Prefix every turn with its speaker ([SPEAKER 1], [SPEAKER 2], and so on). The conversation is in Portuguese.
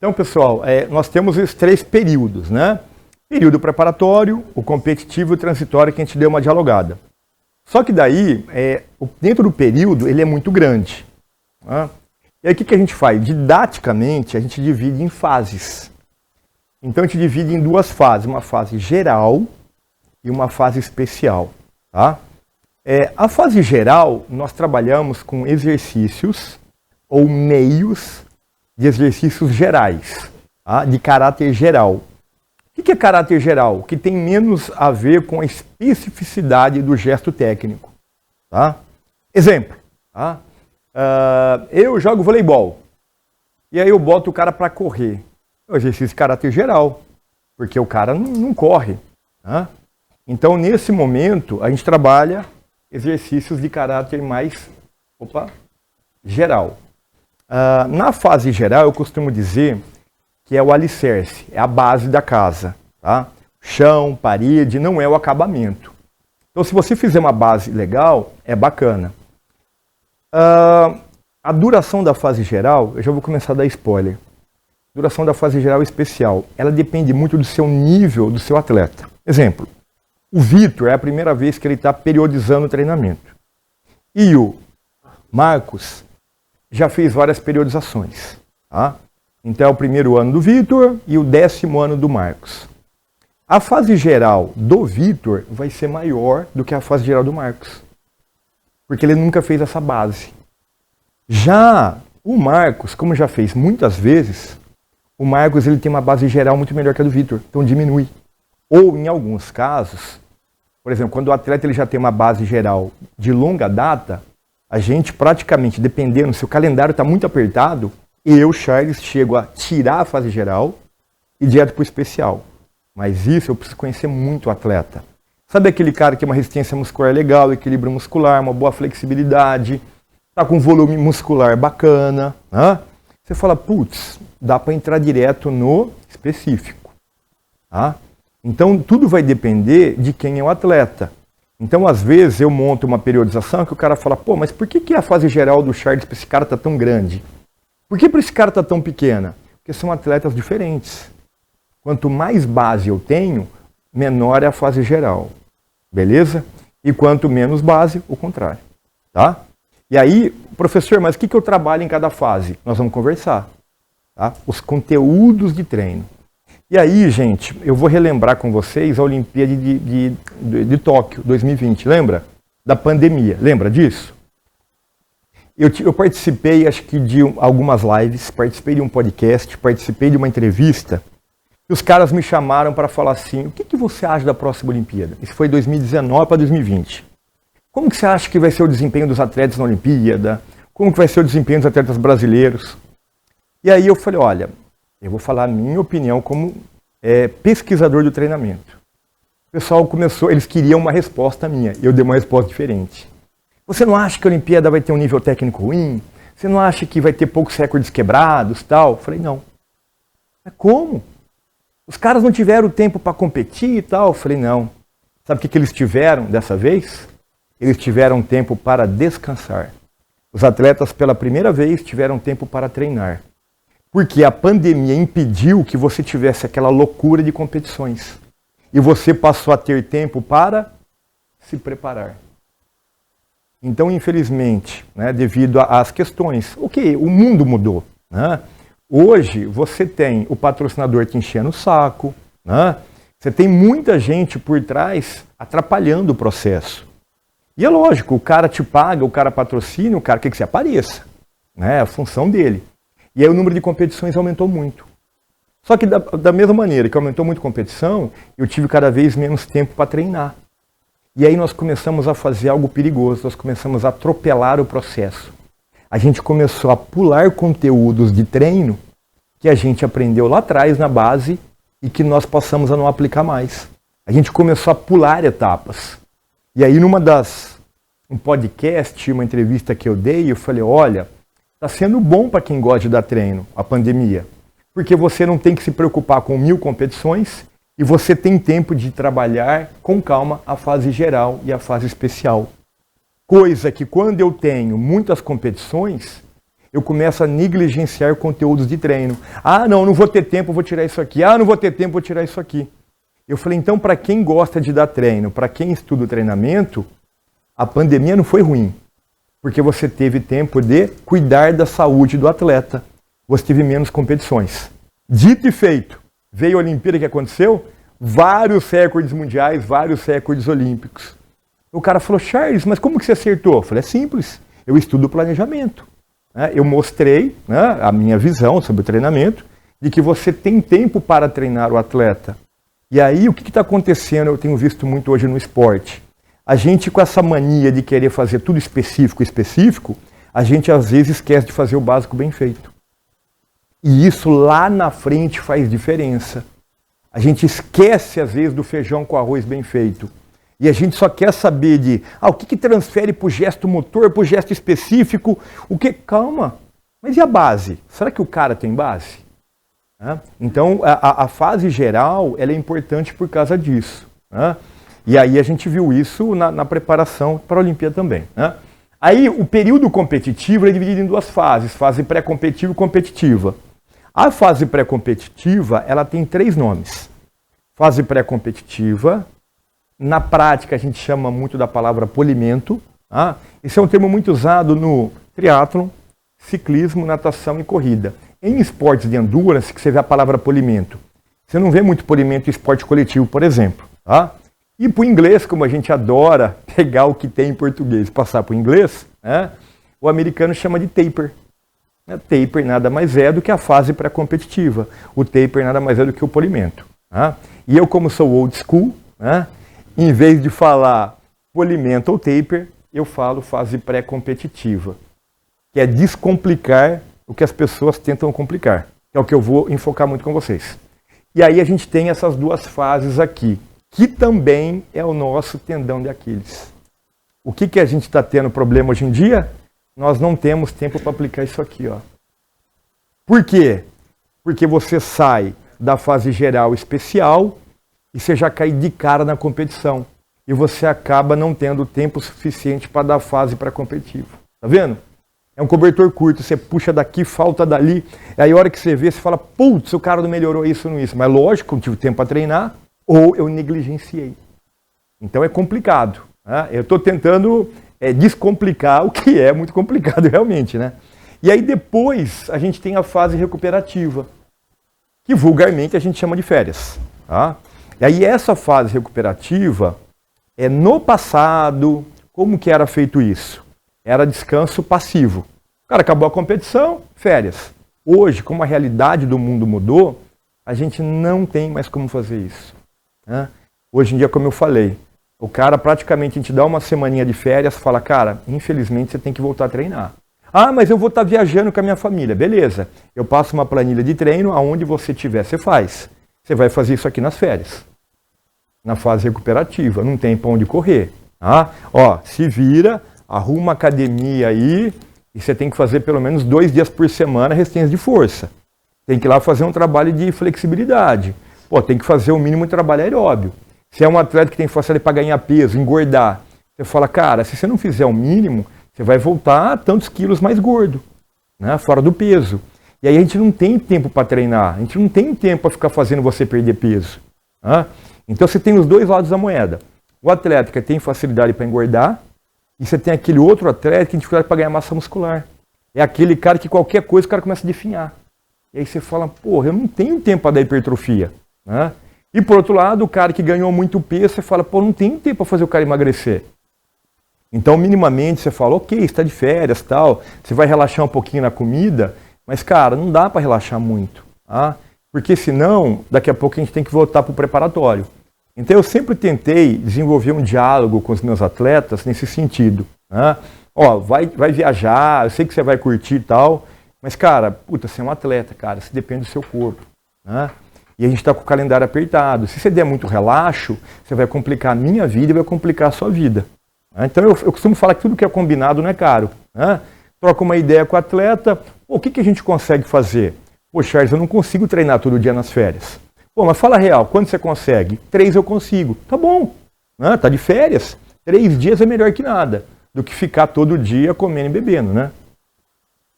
[SPEAKER 1] Então, pessoal, nós temos esses 3 períodos, né? Período preparatório, o competitivo e o transitório, que a gente deu uma dialogada. Só que daí, dentro do período, ele é muito grande. Né? E aí o que a gente faz? Didaticamente, a gente divide em fases. Então a gente divide em 2 fases, uma fase geral e uma fase especial. Tá? A fase geral, nós trabalhamos com exercícios ou meios de exercícios gerais, tá? De caráter geral. O que é caráter geral? Que tem menos a ver com a especificidade do gesto técnico. Tá? Exemplo. Tá? Eu jogo voleibol. E aí eu boto o cara para correr. É um exercício de caráter geral. Porque o cara não corre. Tá? Então, nesse momento, a gente trabalha exercícios de caráter mais geral. Na fase geral, eu costumo dizer que é o alicerce, é a base da casa. Tá? Chão, parede, não é o acabamento. Então, se você fizer uma base legal, é bacana. A duração da fase geral, eu já vou começar a dar spoiler. A duração da fase geral é especial. Ela depende muito do seu nível, do seu atleta. Exemplo, o Vitor é a primeira vez que ele está periodizando o treinamento. E o Marcos já fez várias periodizações. Tá? Então é o primeiro ano do Vitor e o 10º ano do Marcos. A fase geral do Vitor vai ser maior do que a fase geral do Marcos. Porque ele nunca fez essa base. Já o Marcos, como já fez muitas vezes, o Marcos ele tem uma base geral muito melhor que a do Vitor. Então diminui. Ou em alguns casos, por exemplo, quando o atleta ele já tem uma base geral de longa data, a gente praticamente, dependendo se o calendário está muito apertado, eu, Charles, chego a tirar a fase geral e direto para o especial. Mas isso eu preciso conhecer muito o atleta. Sabe aquele cara que tem uma resistência muscular legal, equilíbrio muscular, uma boa flexibilidade, está com volume muscular bacana. Né? Você fala, putz, dá para entrar direto no específico. Tá? Então tudo vai depender de quem é o atleta. Então às vezes eu monto uma periodização que o cara fala, pô, mas por que a fase geral do Charles para esse cara está tão grande? Por que para esse cara está tão pequena? Porque são atletas diferentes. Quanto mais base eu tenho, menor é a fase geral. Beleza? E quanto menos base, o contrário. Tá? E aí, professor, mas o que eu trabalho em cada fase? Nós vamos conversar. Tá? Os conteúdos de treino. E aí, gente, eu vou relembrar com vocês a Olimpíada de Tóquio, 2020. Lembra? Da pandemia. Lembra disso? Eu participei, acho que, de algumas lives, participei de um podcast, participei de uma entrevista, e os caras me chamaram para falar assim, o que você acha da próxima Olimpíada? Isso foi 2019 para 2020. Como que você acha que vai ser o desempenho dos atletas na Olimpíada? Como que vai ser o desempenho dos atletas brasileiros? E aí eu falei, olha, eu vou falar a minha opinião como pesquisador do treinamento. O pessoal começou, eles queriam uma resposta minha, e eu dei uma resposta diferente. Você não acha que a Olimpíada vai ter um nível técnico ruim? Você não acha que vai ter poucos recordes quebrados, tal? Eu falei, não. Mas como? Os caras não tiveram tempo para competir e tal? Eu falei, não. Sabe o que eles tiveram dessa vez? Eles tiveram tempo para descansar. Os atletas, pela primeira vez, tiveram tempo para treinar. Porque a pandemia impediu que você tivesse aquela loucura de competições. E você passou a ter tempo para se preparar. Então, infelizmente, né, devido às questões, o mundo mudou. Né? Hoje, você tem o patrocinador te enchendo o saco, né? Você tem muita gente por trás atrapalhando o processo. E é lógico, o cara te paga, o cara patrocina, o cara quer que você apareça. Né? É a função dele. E aí o número de competições aumentou muito. Só que da mesma maneira que aumentou muito a competição, eu tive cada vez menos tempo para treinar. E aí nós começamos a fazer algo perigoso, nós começamos a atropelar o processo. A gente começou a pular conteúdos de treino que a gente aprendeu lá atrás na base e que nós passamos a não aplicar mais. A gente começou a pular etapas. E aí um podcast, uma entrevista que eu dei, eu falei, olha, está sendo bom para quem gosta de dar treino, a pandemia. Porque você não tem que se preocupar com 1000 competições e você tem tempo de trabalhar com calma a fase geral e a fase especial. Coisa que quando eu tenho muitas competições, eu começo a negligenciar conteúdos de treino. Ah, não vou ter tempo, vou tirar isso aqui. Ah, não vou ter tempo, vou tirar isso aqui. Eu falei, então, para quem gosta de dar treino, para quem estuda o treinamento, a pandemia não foi ruim, porque você teve tempo de cuidar da saúde do atleta. Você teve menos competições. Dito e feito, veio a Olimpíada, que aconteceu? Vários recordes mundiais, vários recordes olímpicos. O cara falou, Charles, mas como que você acertou? Eu falei, é simples, eu estudo planejamento. Eu mostrei, né, a minha visão sobre o treinamento, de que você tem tempo para treinar o atleta. E aí, o que está acontecendo, eu tenho visto muito hoje no esporte. A gente, com essa mania de querer fazer tudo específico, a gente às vezes esquece de fazer o básico bem feito. E isso lá na frente faz diferença. A gente esquece, às vezes, do feijão com arroz bem feito. E a gente só quer saber de, o que transfere para o gesto motor, para o gesto específico, o que... Calma, mas e a base? Será que o cara tem base? Então, a fase geral, ela é importante por causa disso. E aí a gente viu isso na preparação para a Olimpíada também. Aí, o período competitivo é dividido em duas fases, fase pré-competitiva e competitiva. A fase pré-competitiva, ela tem 3 nomes. Fase pré-competitiva, na prática a gente chama muito da palavra polimento. Esse é um termo muito usado no triatlon, ciclismo, natação e corrida. Em esportes de endurance, que você vê a palavra polimento, você não vê muito polimento em esporte coletivo, por exemplo. E para o inglês, como a gente adora pegar o que tem em português e passar para o inglês, o americano chama de taper. Taper nada mais é do que a fase pré-competitiva. O taper nada mais é do que o polimento. E eu, como sou old school, em vez de falar polimento ou taper, eu falo fase pré-competitiva, que é descomplicar o que as pessoas tentam complicar. Que é o que eu vou enfocar muito com vocês. E aí a gente tem essas duas fases aqui, que também é o nosso tendão de Aquiles. O que a gente está tendo problema hoje em dia? Nós não temos tempo para aplicar isso aqui. Por quê? Porque você sai da fase geral especial e você já cai de cara na competição. E você acaba não tendo tempo suficiente para dar fase para competitivo. Tá vendo? É um cobertor curto, você puxa daqui, falta dali. Aí a hora que você vê, você fala, putz, o cara não melhorou isso ou isso. Mas lógico, eu não tive tempo para treinar ou eu negligenciei. Então é complicado. Eu estou tentando descomplicar o que é muito complicado realmente. E aí depois a gente tem a fase recuperativa, que vulgarmente a gente chama de férias. E aí essa fase recuperativa, no passado, como que era feito isso? Era descanso passivo. O cara acabou a competição, férias. Hoje, como a realidade do mundo mudou, a gente não tem mais como fazer isso. Hoje em dia, como eu falei, o cara praticamente, a gente dá uma semaninha de férias, fala, cara, infelizmente você tem que voltar a treinar. Mas eu vou estar viajando com a minha família. Beleza, eu passo uma planilha de treino, aonde você estiver, você faz. Você vai fazer isso aqui nas férias. Na fase recuperativa, não tem pra onde correr. Se vira, arruma uma academia aí, e você tem que fazer pelo menos 2 dias por semana resistência de força. Tem que ir lá fazer um trabalho de flexibilidade. Tem que fazer o mínimo de trabalho aeróbio. Se é um atleta que tem facilidade para ganhar peso, engordar, você fala, cara, se você não fizer o mínimo, você vai voltar a tantos quilos mais gordo, fora do peso. E aí a gente não tem tempo para treinar, a gente não tem tempo para ficar fazendo você perder peso. Então você tem os dois lados da moeda. O atleta que tem facilidade para engordar, e você tem aquele outro atleta que tem dificuldade para ganhar massa muscular. É aquele cara que qualquer coisa o cara começa a definhar. E aí você fala, porra, eu não tenho tempo para dar hipertrofia. E por outro lado, o cara que ganhou muito peso, você fala, não tenho tempo para fazer o cara emagrecer. Então, minimamente, você fala, ok, você está de férias, tal, você vai relaxar um pouquinho na comida, mas, cara, não dá para relaxar muito. Porque senão, daqui a pouco a gente tem que voltar para o preparatório. Então eu sempre tentei desenvolver um diálogo com os meus atletas nesse sentido. Vai viajar, eu sei que você vai curtir e tal, mas, cara, você é um atleta, cara, isso depende do seu corpo. E a gente está com o calendário apertado. Se você der muito relaxo, você vai complicar a minha vida e vai complicar a sua vida. Então eu costumo falar que tudo que é combinado não é caro. Troca uma ideia com o atleta, o que a gente consegue fazer? Charles, eu não consigo treinar todo dia nas férias. Mas fala real, quando você consegue? 3 eu consigo. Tá bom, tá de férias. 3 dias é melhor que nada, do que ficar todo dia comendo e bebendo,